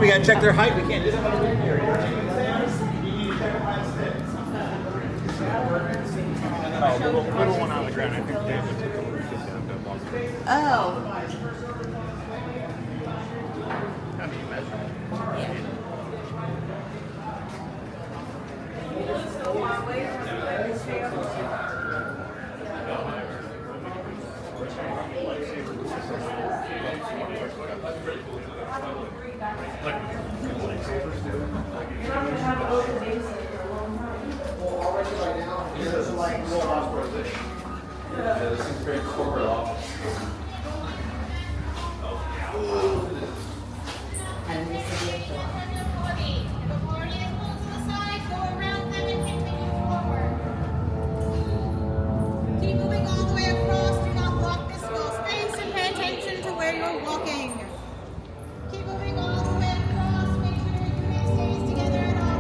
We gotta check their height. We can't do that. Oh, little one on the ground. I think they have to Oh. This is very corporate office. Keep moving all the way across. Do not block this small space and pay attention to where you're walking. Keep moving all the way across. Make sure your unit stays together at all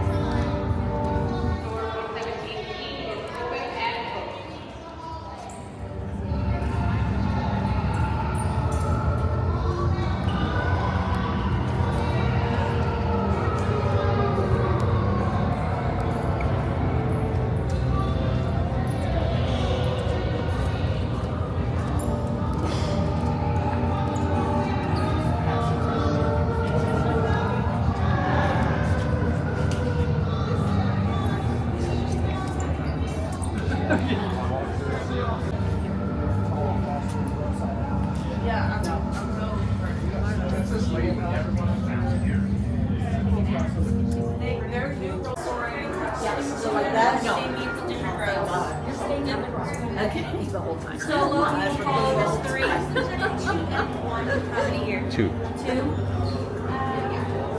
The whole time. Solo, you follow this 3, 2, and 1. How many here? 2. 2. Yeah.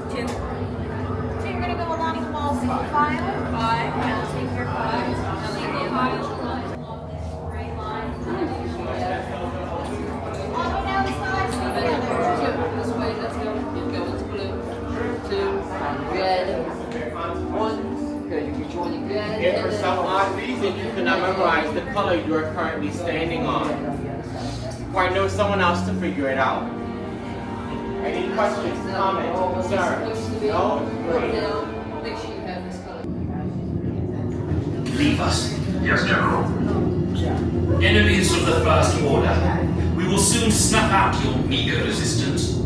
2. So you're going to go along the wall single file. 5. Now take your 5. Now single file. Straight line. All the way down the sides together. This way, let's go. Go into blue. 2. Red. 1. Good. You're joining good. If for some odd reason you cannot memorize the color you are currently standing on, or I know someone else to figure it out. Any questions, comments, concerns? No? Great. Make sure you have this color. Leave us. Yes, General. Enemies of the First Order, we will soon snuff out your meager resistance.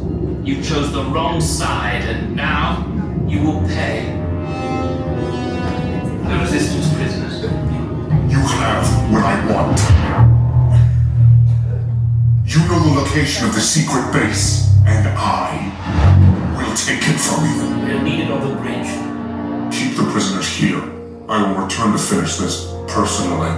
You chose the wrong side, and now you will pay. The Resistance prisoners. You have what I want. You know the location of the secret base, and I will take it from you. We'll need it on the bridge. Keep the prisoners here. I will return to finish this personally.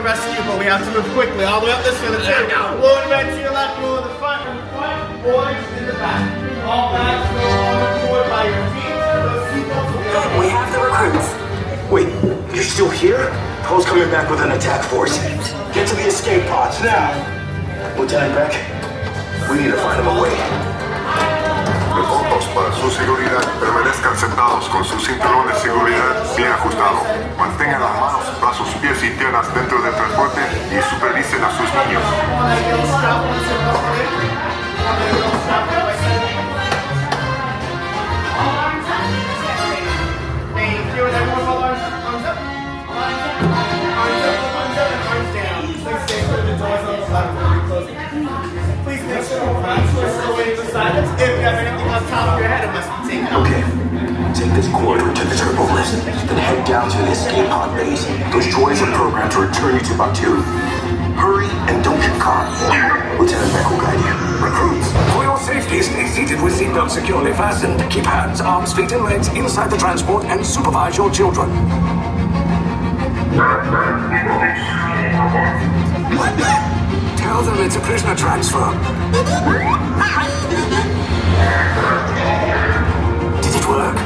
Rescue, but we have to move quickly. All the way up this way. Let's go. Blue and red to your left, blue in the front, orange in the back. All bags go on board by your feet. Those seatbelts will be We have the recruits. Wait, you're still here? Poe's coming back with an attack force. Get to the escape pods now. Lieutenant Beck, we need to find him a way. Reportos para su seguridad. Permanezcan sentados con su cinturón de seguridad bien ajustado. Mantengan las manos, brazos, pies y piernas dentro del transporte y supervisen a sus niños. Thank you. And everyone hold arms up. Arms up. Arms up, arms down. Please stay clear of the doors on the left when we close. Please make sure the fronts are still waiting for silence. If you have anything on top of your head, it must be taken out. Okay, take this corridor to the turbo lift, then head down to the escape pod base. Those droids are programmed to return you to Batuu. Hurry and don't get caught. Lieutenant Beck will guide you. Recruits, For your safety, stay seated with seatbelts securely fastened. Keep hands, arms, feet, and legs inside the transport and supervise your children. Tell them it's a prisoner transfer. Did it work?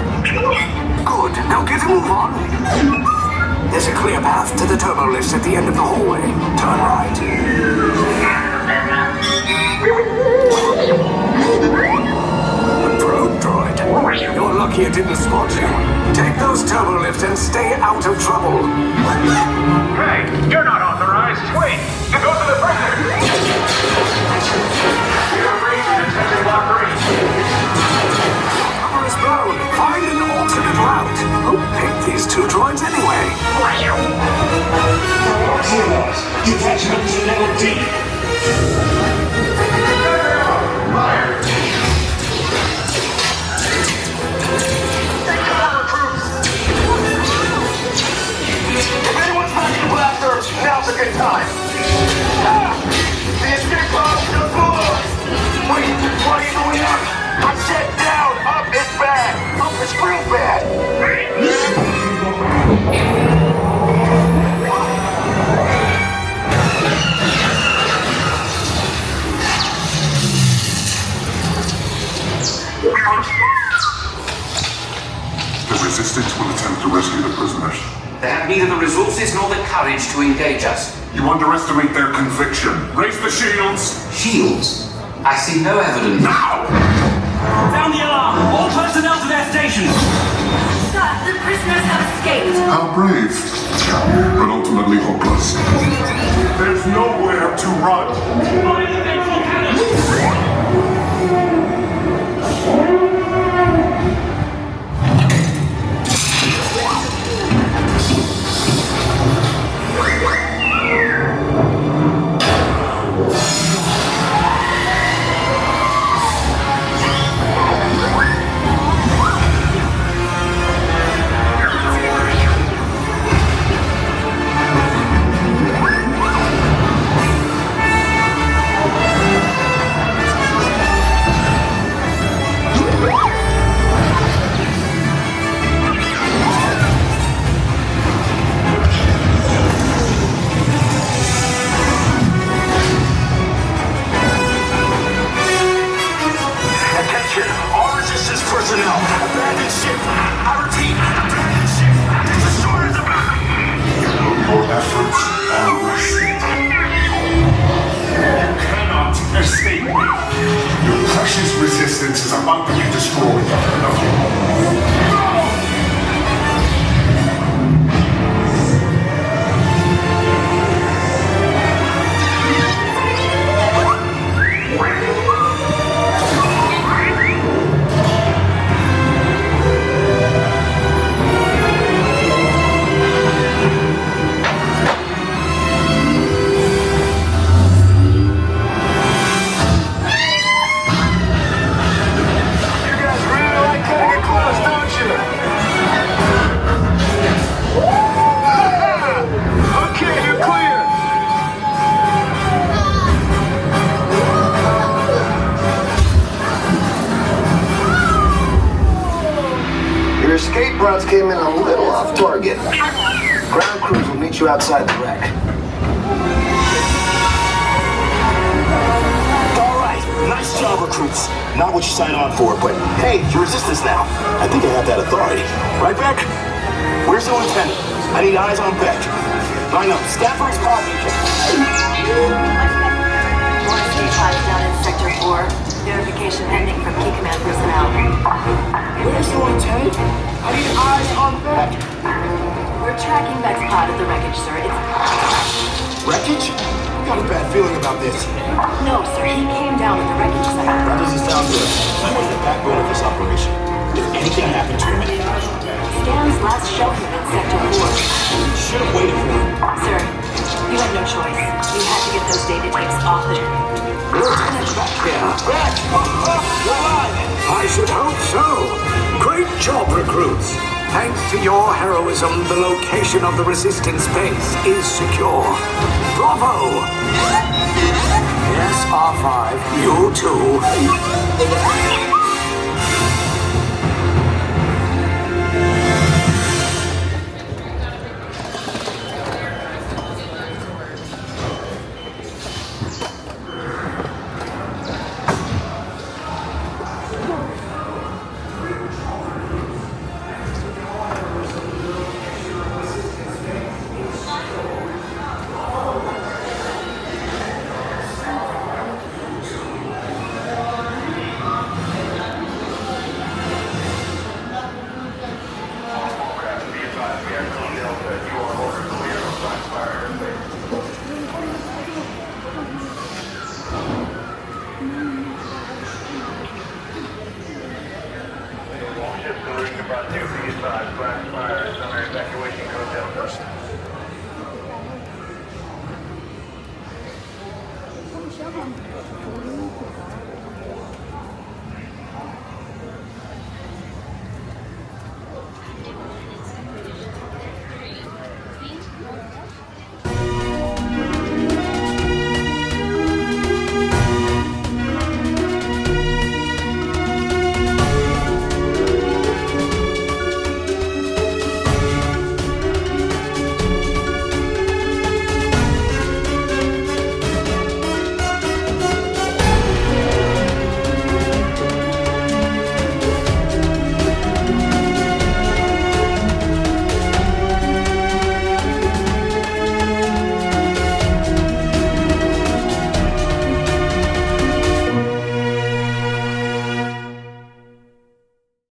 Good. Now get a move on. There's a clear path to the turbo lifts at the end of the hallway. Turn right. and stay out of trouble. Hey, you're not authorized. Wait, it goes to the prisoner. You're breaching attention block 3. Cover is blown. Find an alternate route. Who picked these two droids anyway? Zeros, detachment to level D. Fire! If anyone's hacking blasters, now's a good time. The escape pod just below us. Wait, why are you going up? I said down. Up is bad. Up is real bad. The Resistance will attempt to rescue the prisoners. They have neither the resources nor the courage to engage us. You underestimate their conviction. Raise the shields! Shields? I see no evidence. Now! Sound the alarm! All personnel to their stations! Sir, the prisoners have escaped. How brave, but ultimately hopeless. There's nowhere to run. Fire the vengeful cannons! Personnel, abandoned ship. I repeat, abandoned ship. The destroyers are back. Your efforts are wasted. You cannot escape me. Your precious resistance is about to be destroyed. Escape routes came in a little off target. Ground crews will meet you outside the wreck. All right, nice job, recruits. Not what you signed on for, but hey, you're resistance now. I think I have that authority. Right, Beck? Where's the lieutenant? I need eyes on Beck. Line up. Scan for his coffee. More escape pods down in Sector 4. Verification pending from Key Command personnel. Where's the lieutenant? I need eyes on Beck. We're tracking Beck's pod at the wreckage, sir. It's... Wreckage? I got a bad feeling about this. No, sir. He came down at the wreckage site. That doesn't sound good. I was the backbone of this operation. If anything happened to him, Stan's last shelter in Sector 4. Should have waited for him. Sir, you had no choice. You had to get those data tapes off the... Lieutenant back here. Back! You're alive! I should hope so. Great job, recruits. Thanks to your heroism, the location of the resistance base is secure. Bravo! Yes, R5, you too. brought to.